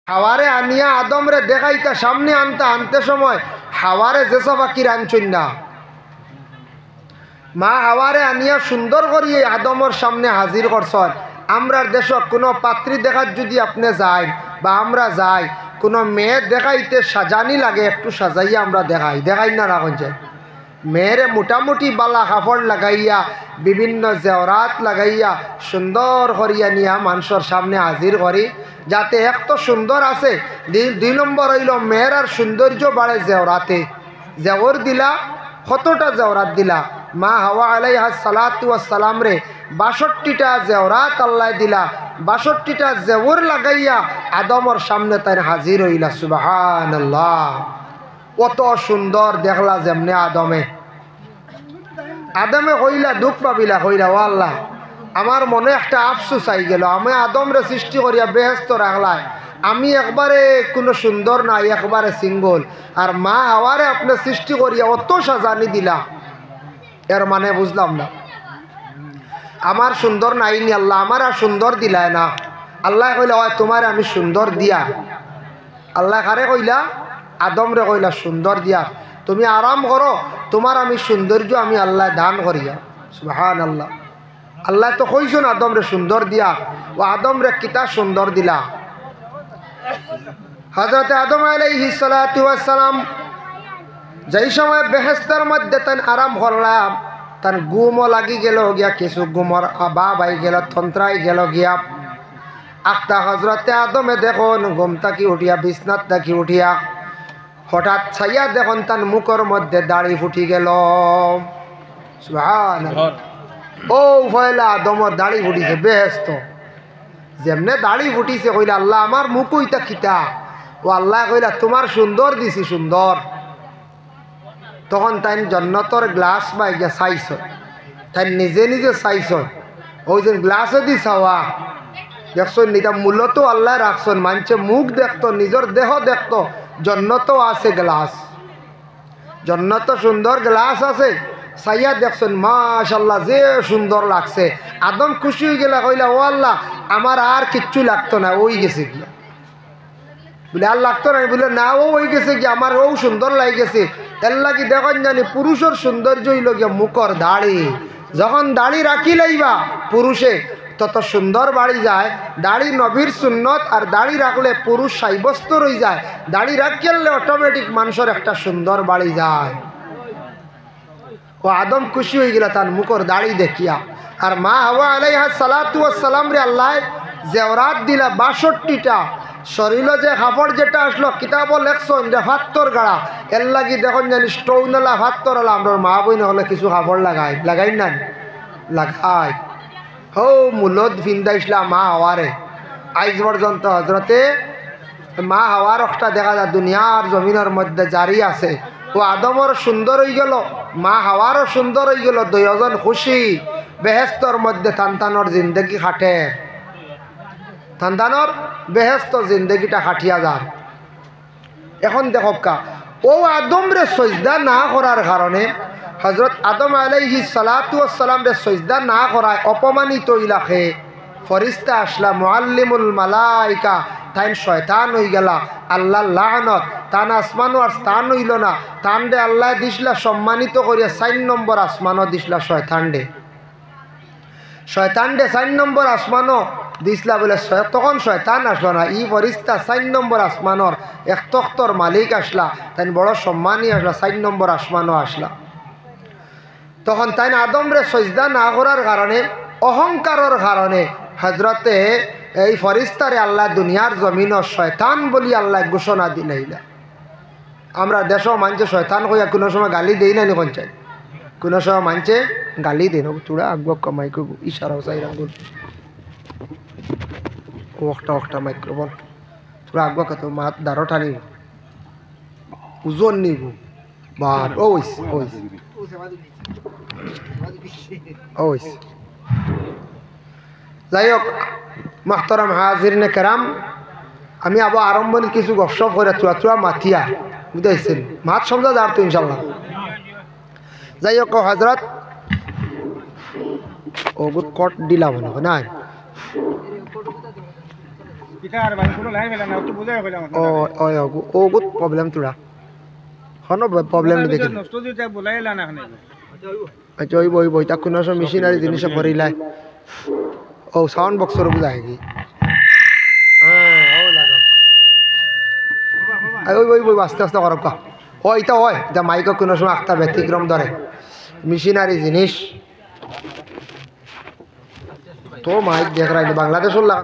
হাওয়ারে আনিয়া আদমরে দেখাইতা সামনে আনতে আনতে সময় হাওয়ারে যেসব আকির আনছই না, মা হাওয়ারে আনিয়া সুন্দর করিয়ে আদমর সামনে হাজির করছন। আমরার দেশ কোনো পাত্রী দেখার যদি আপনি যাই বা আমরা যাই, কোনো মেয়ে দেখাইতে সাজানি লাগে, একটু সাজাইয়া আমরা দেখাই না রাখুন যায়। মেয়েরে মোটামুটি বালা কাপড় লাগাইয়া বিভিন্ন জেওরাত লাগাইয়া সুন্দর করিয়া নিয়া মানুষের সামনে হাজির করি, যাতে এক তো সুন্দর আছে, দুই নম্বর হইল মেয়ের আর সৌন্দর্য বাড়ে জেওরাতে। জেওর দিলা, কতটা জেওরাত দিলা, মা হাওয়া আলাইহা সালাতু ওয়াস সালাম রে ৬২টা জেওরাত আল্লাহ দিলা, ৬২টা জেওর লাগাইয়া আদমর সামনে তাই হাজির হইলা। সুবহানাল্লাহ, কত সুন্দর দেখলা। যেমনে আদমে হইলা দুঃখ পাবিলা, হইলা ও আল্লাহ আমার মনে একটা আফসোস আই গেল, আমি আদমরে সৃষ্টি করিয়া বেহেস্ত রাখলাই, আমি একবারে কোনো সুন্দর নাই, একবারে সিঙ্গল, আর মা হাওয়ারে আপনি সৃষ্টি করিয়া অত সাজানি দিলা। এর মানে বুঝলাম না, আমার সুন্দর নাইনি আল্লাহ, আমার আর সুন্দর দিলায় না। আল্লাহ কইলা হয় তোমার আমি সুন্দর দিয়া। আল্লাহ কারে কইলা? আদমরে কইলা সুন্দর দিয়া, তুমি আরাম করো, তোমার আমি সৌন্দর্য আমি আল্লাহ দান করিয়া। সুবহানাল্লাহ, আল্লাহ তো কইছেন আদমরে সুন্দর দিয়া, ও আদমরে কিতা সুন্দর দিলা। হযরত আদম আলাইহিস সালাতু ওয়াস সালাম যেই সময় বেহেশতের মধ্যে তান আরাম করলাম, তার ঘুমও লাগি গেল গিয়া, কিছু ঘুমর বাপ আই গেল, তন্ত্রাই গেল গিয়া। আখতা হজরতে আদমে দেখুন ঘুম থাকি উঠিয়া, বিছনাত থাকি উঠিয়া হঠাৎ ছাইয়া দেখুন তার মুখের মধ্যে দাড়ি ফুটি গেল। সুবহানাল্লাহ, ও ভয়লা আদমর দাড়ি ফুটিছে বেহেশত। যেমনে দাড়ি ফুটিছে কইলা আল্লাহ আমার মুখ ওইটা কিতা? ও আল্লাহ কইলা তোমার সুন্দর দিছি সুন্দর। তখন তাই জন্নতর গ্লাস বাই গিয়া চাইছ, তাই নিজে নিজে চাইছ, ওই যে গ্লাসে দি চাওয়া দেখছেন, এটা মূলত আল্লাহ রাখছেন, মানুষে মুখ দেখতো, নিজের দেহ দেখতো। জন্নত আছে গ্লাস, জন্নত সুন্দর গ্লাস আছে, চাইয়া দেখছেন মাশাআল্লাহ যে সুন্দর লাগছে। আদম খুশি হয়ে গেলা, কইলা ও আল্লাহ আমার আর কিচ্ছু লাগতো না, ওই গেছে গিয়া। বলে আর লাগতো না? বলে না, ও ওই গেছে গিয়া, আমার ও সুন্দর লাগে গেছে। এর লাগি দেখেন জানি পুরুষের সৌন্দর্য হইল গিয়া মুখর দাড়ি। যখন দাড়ি রাখি লাইবা পুরুষে তত সুন্দর বাড়ি যায়। দাড়ি নবীর সুন্নত, আর দাড়ি রাখলে পুরুষ সাব্যস্ত রয়ে যায়। দাড়ি রাখলে অটোমেটিক মানুষের একটা সুন্দর বাড়ি যায়। ও আদম খুশি হয়ে গেল তার মুখর দাড়ি দেখিয়া। আর মা হাওয়া আলাইহা সালাতু ওয়াস সালাম রে আল্লাহ জেওরাত দিলা ৬২টা। শরীর যে কাপড় যেটা আসলো কিতাব লেখছেন যে ফাত্তর গাড়া, এর লাগি দেখুন জানি স্টোনলা ফাত্তর হলো। আমরা মা বই হলে কিছু কাপড় লাগাই না লাগাই। হো মূলত ভিন্দাইছিলাম মা হাওয়ারে। আইজ পর্যন্ত হজরতে মা হাওয়ার একটা দেখা যায় দুনিয়ার জমিনের মধ্যে জারি আছে। ও আদমর সুন্দর হয়ে গেল, মা হাওয়ারও সুন্দর হয়ে গেল, দুইজন খুশি। বেহেস্তর মধ্যে তান্তানোর জিন্দগি খাটে, তান্তানোর বেহেস্ত জিন্দগিটা খাটিয়া যায়। এখন দেখকা ও আদমরে সজদা না করার কারণে হজরত আদম আলাইহিস সালাতু ওয়াস সালাম রে সজদা না করায় অপমানিত ইলাকে ফরিস্তা আসলা, মুআল্লিমুল মালাইকা, তাই শয়তান হয়ে গেলা। আল্লাহ লানত, তান আসমানও আর স্থান হইল না। তান রে আল্লাহ দিসলা সম্মানিত করিয়া ৪ নম্বর আসমানও দিসলা শয়তান রে। শয়তান রে ৪ নম্বর আসমানও দিসলা বলে তখন শয়তান আসলো না। ই ফরিস্তা ৪ নম্বর আসমানর এক তখ্তর মালিক আসলা, তাই বড় সম্মানই আসলা, ৪ নম্বর আসমানও আসলা। তখন তাই আদমরে সজদা না করার কারণে, অহংকারের কারণে হজরতে এই ফরিস্তারে আল্লাহ দুনিয়ার জমিনও শয়তান বলি আল্লাহ ঘোষণা দিলাইলা। আমরা দেশও মানছে শয়তান হইয়া কোনো সময় গালি দেই না, পঞ্চায়েত কোনো সময় মানছে গালি দেন। চূড়া আগ্রহ কমাই করব ইশারা চাইরাঙ্গুল একটা মাইক্রোফোন চূড়া আগ্রহ কত মাত দারোটা নিব ওজন নিব বার ওইস ওইস ওইস। যাই হোক মাহতারাম হাজিরিনে কেরাম, আমি আবার আরম্ভণি কিছু গপসপ করে চুয়া মাথিয়া বুঝতেছেন, মাত সমঝা যার তো ইনশাল্লাহ। যাই হোক হজরত ও কট দিলাম না ও ও গুড প্রবলেম তোরা কোনো প্রবলেম দেখে আচ্ছা ওই বই বই তা কোনো সব মেশিনারি জিনিস করিলাই ও সাউন্ড বক্সর বুঝায় কি হ্যাঁ ও লাগা ওই ওই বই আস্তে আস্তে করব ও এটা হয় যা মাইক কোনো সময় একটা ব্যতিক্রম ধরে মেশিনারি জিনিস তো মাইক দেখ রাখি বাংলাদেশ